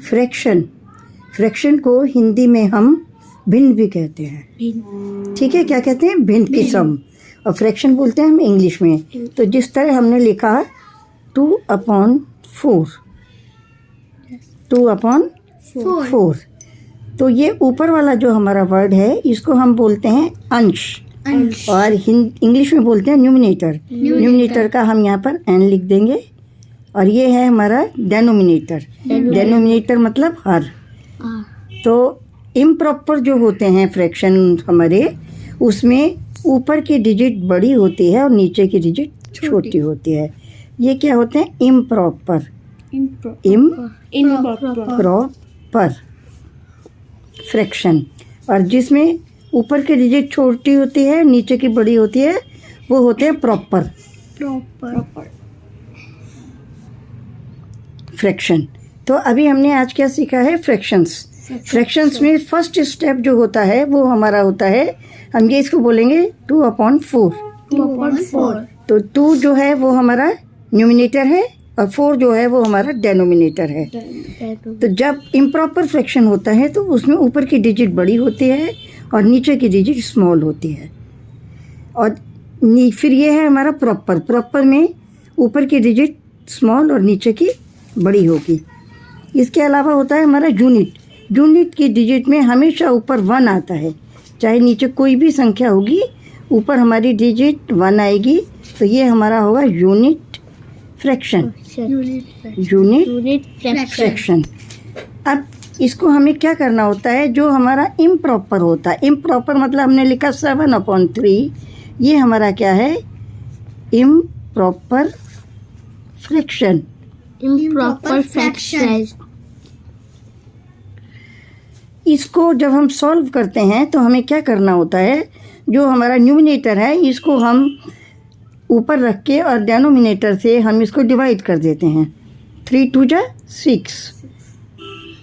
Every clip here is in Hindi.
फ्रैक्शन, फ्रैक्शन को हिंदी में हम भिन्न भी कहते हैं। ठीक है, क्या कहते हैं? भिन्न किस्म। और फ्रैक्शन बोलते हैं हम इंग्लिश में। तो जिस तरह हमने लिखा 2/4, 2/4, तो ये ऊपर वाला जो हमारा वर्ड है इसको हम बोलते हैं अंश, और इंग्लिश में बोलते हैं न्यूमिनेटर। न्यूमिनेटर का हम यहाँ पर एन लिख देंगे, और ये है हमारा डेनोमिनेटर। डेनोमिनेटर मतलब हर। तो इम्प्रॉपर जो होते हैं फ्रैक्शन हमारे, उसमें ऊपर की डिजिट बड़ी होती है और नीचे की डिजिट छोटी होती है। ये क्या होते हैं? इम्प्रॉपर। Improper fraction. और जिसमें ऊपर की डिजिट छोटी होती है, नीचे की बड़ी होती है, वो होते हैं प्रॉपर फ्रैक्शन। तो अभी हमने आज क्या सीखा है? फ्रैक्शंस। फ्रैक्शंस में फर्स्ट स्टेप जो होता है वो हमारा होता है, हम ये इसको बोलेंगे 2/4। तो 2 जो है वो हमारा न्यूमिनेटर है, और 4 जो है वो हमारा डेनोमिनेटर है। तो जब इम्प्रॉपर फ्रैक्शन होता है तो उसमें ऊपर की डिजिट बड़ी होती है और नीचे की डिजिट स्मॉल होती है। और फिर ये है हमारा प्रॉपर। प्रॉपर में ऊपर की डिजिट स्मॉल और नीचे की बड़ी होगी। इसके अलावा होता है हमारा यूनिट। यूनिट की डिजिट में हमेशा ऊपर 1 आता है, चाहे नीचे कोई भी संख्या होगी, ऊपर हमारी डिजिट 1 आएगी। तो ये हमारा होगा यूनिट फ्रैक्शन। Unit fraction. अब इसको हमें क्या करना होता है? जो हमारा इम्प्रॉपर होता है, इम्प्रॉपर मतलब हमने लिखा 7/3, ये हमारा क्या है? Improper fraction. इसको जब हम सॉल्व करते हैं तो हमें क्या करना होता है? जो हमारा न्यूमिनेटर है इसको हम ऊपर रख के और डेनोमिनेटर से हम इसको डिवाइड कर देते हैं। 3 2 6,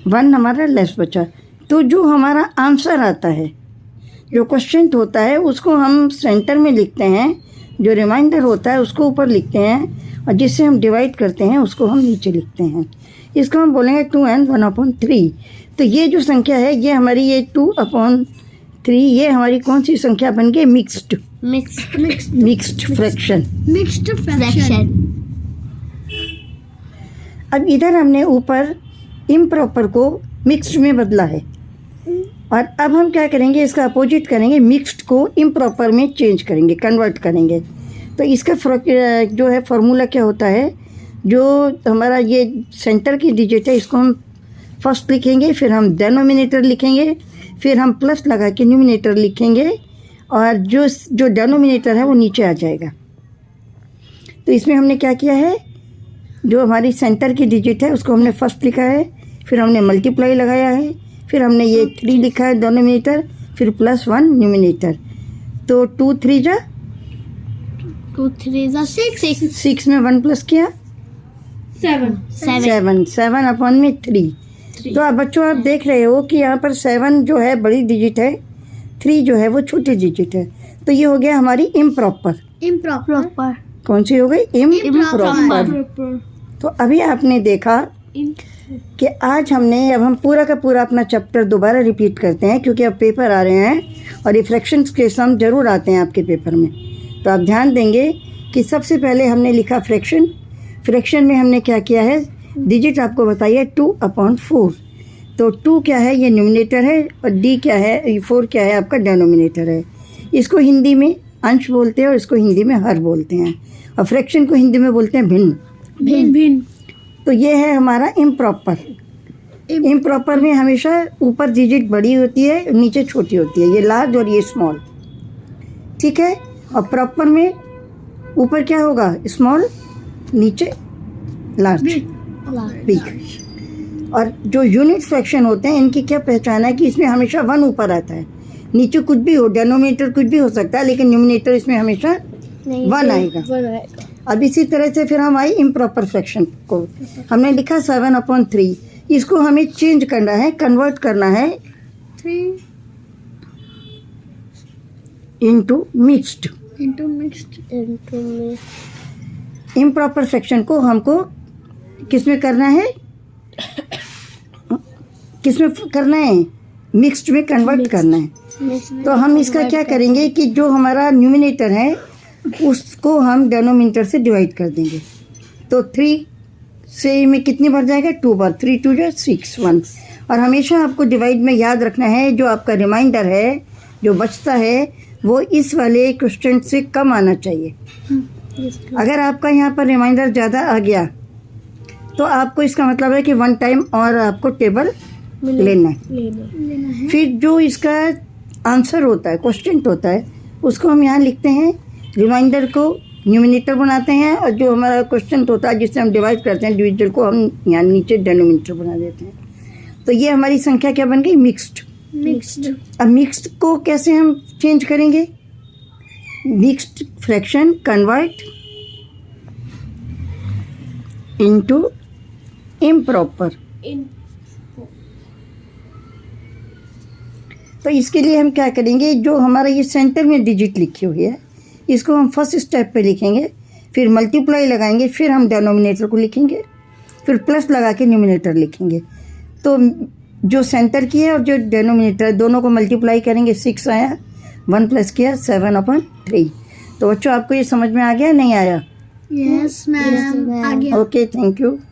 1 हमारा लेस बचा। तो जो हमारा आंसर आता है, जो क्वेश्चन होता है, उसको हम सेंटर में लिखते हैं, जो रिमाइंडर होता है उसको ऊपर लिखते हैं, और जिससे हम डिवाइड करते हैं उसको हम नीचे लिखते हैं। इसको हम बोलेंगे 2 and 1/3। तो ये जो संख्या है ये हमारी, ये 2/3, ये हमारी कौन सी संख्या बन गई? Mixed fraction. अब इधर हमने ऊपर इम्प्रॉपर को मिक्स्ड में बदला है, और अब हम क्या करेंगे? इसका अपोजिट करेंगे, मिक्स्ड को इम्प्रॉपर में चेंज करेंगे, कन्वर्ट करेंगे। तो इसका जो है फॉर्मूला क्या होता है? जो हमारा ये सेंटर की डिजिट है इसको हम फर्स्ट लिखेंगे, फिर हम डेनोमिनेटर लिखेंगे, फिर हम प्लस लगा के न्यूमिनेटर लिखेंगे, और जो डेनोमिनेटर है वो नीचे आ जाएगा। तो इसमें हमने क्या किया है? जो हमारी सेंटर की डिजिट है उसको हमने फर्स्ट लिखा है, फिर हमने मल्टीप्लाई लगाया है, फिर हमने ये 3 लिखा है डेनोमिनेटर, फिर +1 न्यूमिनेटर। तो 2 3 6 में 1 प्लस किया 7/3। तो अब बच्चों आप देख रहे हो कि यहाँ पर 7 जो है बड़ी डिजिट है, 3 जो है वो छोटी डिजिट है। तो ये हो गया हमारी इम्प्रॉपर। कौन सी हो गई? इम्प्रॉपर। तो अभी आपने देखा कि आज हमने, अब हम पूरा का पूरा अपना चैप्टर दोबारा रिपीट करते हैं, क्योंकि अब पेपर आ रहे हैं और ये फ्रैक्शंस के सम जरूर आते हैं आपके पेपर में। तो आप ध्यान देंगे कि सबसे पहले हमने लिखा फ्रैक्शन। फ्रैक्शन में हमने क्या किया है? डिजिट आपको बताइए 2/4। तो 2 क्या है? ये न्यूमिनेटर है, और D क्या है? 4 क्या है? आपका डेनोमिनेटर है। इसको हिंदी में अंश बोलते हैं और इसको हिंदी में हर बोलते हैं, और फ्रैक्शन को हिंदी में बोलते हैं भिन्न। तो ये है हमारा इम्प्रॉपर। इम्प्रॉपर में हमेशा ऊपर डिजिट बड़ी होती है, नीचे छोटी होती है, ये लार्ज और ये स्मॉल। ठीक है। और प्रॉपर में ऊपर क्या होगा? स्मॉल, नीचे लार्ज, बिग। और जो यूनिट फ्रैक्शन होते हैं इनकी क्या पहचान है? कि इसमें हमेशा 1 ऊपर आता है, नीचे कुछ भी हो, डेनोमिनेटर कुछ भी हो सकता है, लेकिन न्यूमिनेटर इसमें हमेशा 1 आएगा। अब इसी तरह से फिर हम आई इम्प्रॉपर फ्रैक्शन को, हमने लिखा 7/3। इसको हमें चेंज करना है, कन्वर्ट करना है 3 इनटू मिक्स्ड। इम्प्रॉपर फ्रैक्शन को हमको किस में करना है? किसमें करना है, मिक्स्ड में कन्वर्ट करना है। तो हम इसका क्या करेंगे कि जो हमारा न्यूमिनेटर है उसको हम डेनोमिनेटर से डिवाइड कर देंगे। तो 3 से में कितनी बार जाएगा, 2 बार, 3 2 जो 6 1। और हमेशा आपको डिवाइड में याद रखना है जो आपका रिमाइंडर है जो बचता है वो इस वाले क्वेश्चन से कम आना चाहिए। अगर आपका यहाँ पर रिमाइंडर ज़्यादा आ गया तो आपको इसका मतलब है कि 1 टाइम और आपको टेबल लेना है। फिर जो इसका आंसर होता है, क्वेश्चन होता है, उसको हम यहाँ लिखते हैं, रिमाइंडर को न्यूमिनेटर बनाते हैं और जो हमारा क्वेश्चन होता है जिससे हम डिवाइड करते हैं डिविजन को हम यहाँ नीचे डेनोमिनेटर बना देते हैं। तो ये हमारी संख्या क्या बन गई, मिक्स्ड। अब मिक्स्ड को कैसे हम चेंज करेंगे, mixed fraction convert into improper. तो इसके लिए हम क्या करेंगे, जो हमारा ये सेंटर में डिजिट लिखी हुई है इसको हम फर्स्ट स्टेप पे लिखेंगे, फिर मल्टीप्लाई लगाएंगे, फिर हम डिनोमिनेटर को लिखेंगे, फिर प्लस लगा के न्यूमिनेटर लिखेंगे। तो जो सेंटर की है और जो डिनोमिनेटर दोनों को मल्टीप्लाई करेंगे, 6 आया, 1 प्लस किया 7/3। तो बच्चों आपको ये समझ में आ गया नहीं आया? यस मैम, आ गया। Okay, thank you.